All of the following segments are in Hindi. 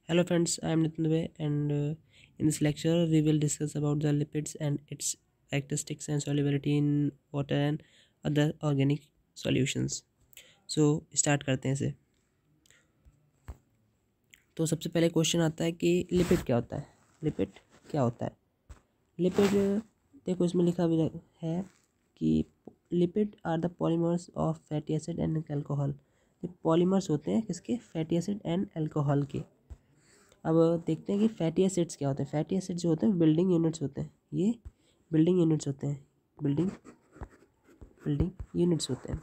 Hello friends, I am Nitin Dubey and in this lecture we will discuss about the lipids and its characteristics and solubility in water and other organic solutions. So start करते हैं इसे। तो सबसे पहले क्वेश्चन आता है कि लिपिड क्या होता है। लिपिड क्या होता है? लिपिड, देखो इसमें लिखा भी है कि lipid are the polymers of fatty acid and alcohol. ये पॉलीमर्स होते हैं किसके? फैटी एसिड एंड अल्कोहल के। अब देखते हैं कि फैटी एसिड्स क्या होते हैं। फैटी एसिड्स जो होते हैं बिल्डिंग यूनिट्स होते हैं। ये बिल्डिंग यूनिट्स होते हैं। बिल्डिंग यूनिट्स होते हैं।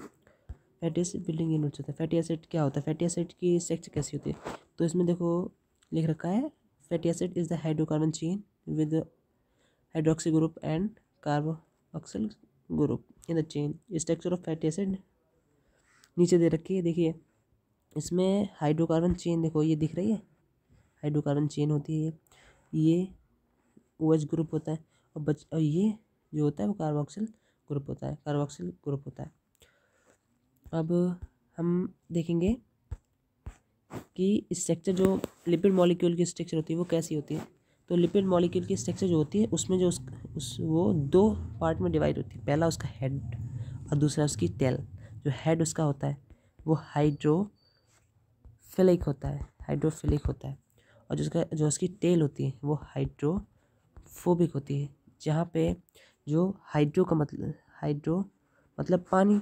फैटी एसिड बिल्डिंग यूनिट्स होते हैं। फैटी एसिड क्या होता है? फैटी एसिड की स्ट्रक्चर कैसी होती है? तो इसमें देखो लिख रखा है, fatty acid is the hydrocarbon chain with hydroxy group and carboxyl group in the chain. Structure of fatty acid नीचे दे रखी है, देखिए इसमें हाइड्रोकार्बन चेन देखो ये दिख रही है, हाइड्रोकार्बन चेन होती है। ये OH ग्रुप होता है और ये जो होता है वो कार्बोक्सिल ग्रुप होता है। कार्बोक्सिल ग्रुप होता है। अब हम देखेंगे कि स्ट्रक्चर जो लिपिड मॉलिक्यूल की स्ट्रक्चर होती है वो कैसी होती है। तो लिपिड मॉलिक्यूल की स्ट्रक्चर जो होती है उसमें जो वो दो पार्ट में डिवाइड होती है। पहला उसका हेड और दूसरा उसकी टेल। जो हेड उसका होता है वो हाइड्रोफिलिक होता है, हाइड्रोफिलिक होता है। और जो उसकी टेल होती है वो हाइड्रोफोबिक होती है। जहाँ पे जो हाइड्रो मतलब पानी,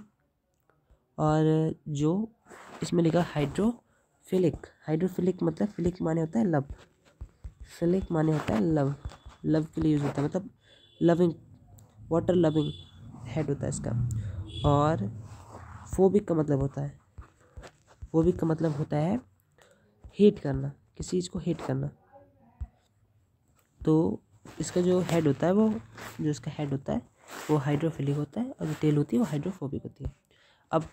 और जो इसमें लिखा हाइड्रोफिलिक मतलब फिलिक माने होता है लव, फिलिक माने होता है लव, लव के लिए यूज़ होता है, मतलब लविंग, वाटर लविंग हेड होता है इसका। और फोबिक का मतलब होता है हीट करना, किसी चीज़ को हीट करना। तो इसका जो हेड होता है वो हाइड्रोफिलिक होता है और जो टेल होती है वो हाइड्रोफोबिक होती है। अब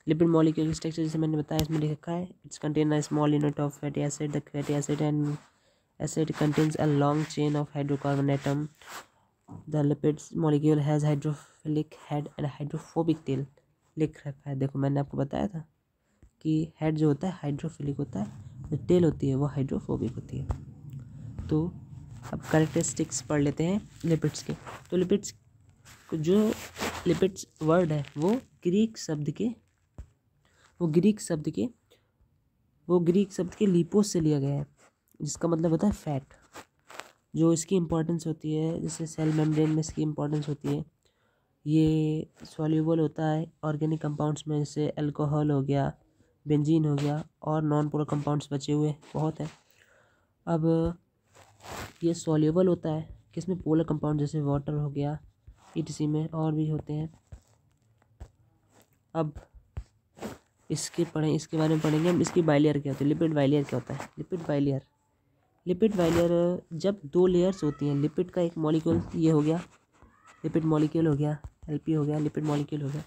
लिपिड मॉलिक्यूल स्ट्रक्चर जैसे मैंने बताया इसमें लिख रखा है, it's contain a small unit of fatty acid. The fatty acid and acid contains a long chain of hydrocarbon atom. The lipids molecule has hydrophilic head and hydrophobic tell. लिख रखा है, देखो मैंने आपको बताया था कि हेड जो होता है हाइड्रोफिलिक होता है, जो टेल होती है वो हाइड्रोफोबिक होती है। तो अब कैरेक्टरिस्टिक्स पढ़ लेते हैं लिपिड्स के। तो लिपिड्स वर्ड है वो ग्रीक शब्द के लिपोस से लिया गया है, जिसका मतलब होता है फैट। जो इसकी इम्पोर्टेंस होती है, जैसे सेल मेम्ब्रेन में इसकी इम्पोर्टेंस होती है, ये सॉल्यूबल होता है ऑर्गेनिक कंपाउंड्स में, जैसे अल्कोहल हो गया, बेंजीन हो गया, और नॉन पोलर कंपाउंड्स बचे हुए बहुत हैं। अब ये सॉल्यूबल होता है किसमें? पोलर कंपाउंड, जैसे वाटर हो गया, ETC में और भी होते हैं। अब इसके बारे में पढ़ेंगे हम। इसकी बाइलेयर क्या होती है? लिपिड बाइलेयर क्या होता है? लिपिड बाइलेयर जब दो लेयर्स होती हैं लिपिड का, एक मॉलिक्यूल ये हो गया लिपिड मॉलिक्यूल हो गया, LP हो गया, लिपिड मॉलिक्यूल हो गया।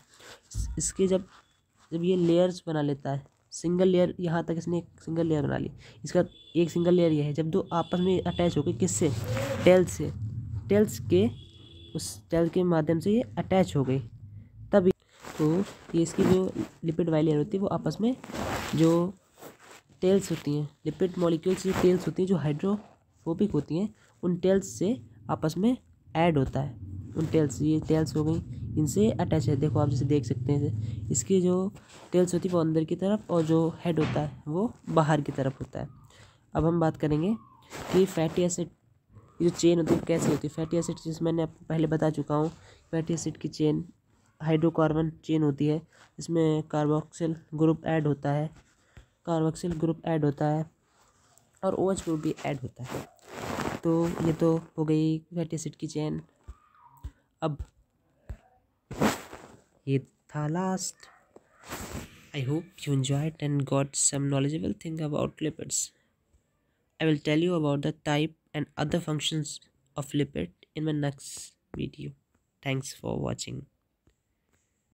इसके जब ये लेयर्स बना लेता है, सिंगल लेयर, यहाँ तक इसने एक सिंगल लेयर बना ली, इसका एक सिंगल लेयर ये है। जब दो आपस में अटैच हो गए, किससे? टेल के माध्यम से ये अटैच हो गई, तभी तो ये इसकी जो लिपिड बाइलेयर होती है वो आपस में जो टेल्स होती हैं, लिपिड मॉलिक्यूल्स जो टेल्स होती हैं जो हाइड्रोफोबिक होती हैं, उन टेल्स से आपस में ऐड होता है। ये टेल्स हो गई, इनसे अटैच है। देखो आप जैसे देख सकते हैं, इसकी जो टेल्स होती है वो अंदर की तरफ और जो हेड होता है वो बाहर की तरफ होता है। अब हम बात करेंगे कि फैटी एसिड जो चेन होती है कैसी होती है। फैटी एसिड जिस मैंने आपको पहले बता चुका हूँ, फैटी एसिड की चेन हाइड्रोकार्बन चेन होती है। इसमें कार्बोक्सिल ग्रुप ऐड होता है, और OH ग्रुप भी ऐड होता है। तो ये तो हो गई फैटी एसिड की चेन। अब ये था last. I hope you enjoyed and got some knowledgeable thing about lipids. I will tell you about the type and other functions of lipid in my next video. Thanks for watching.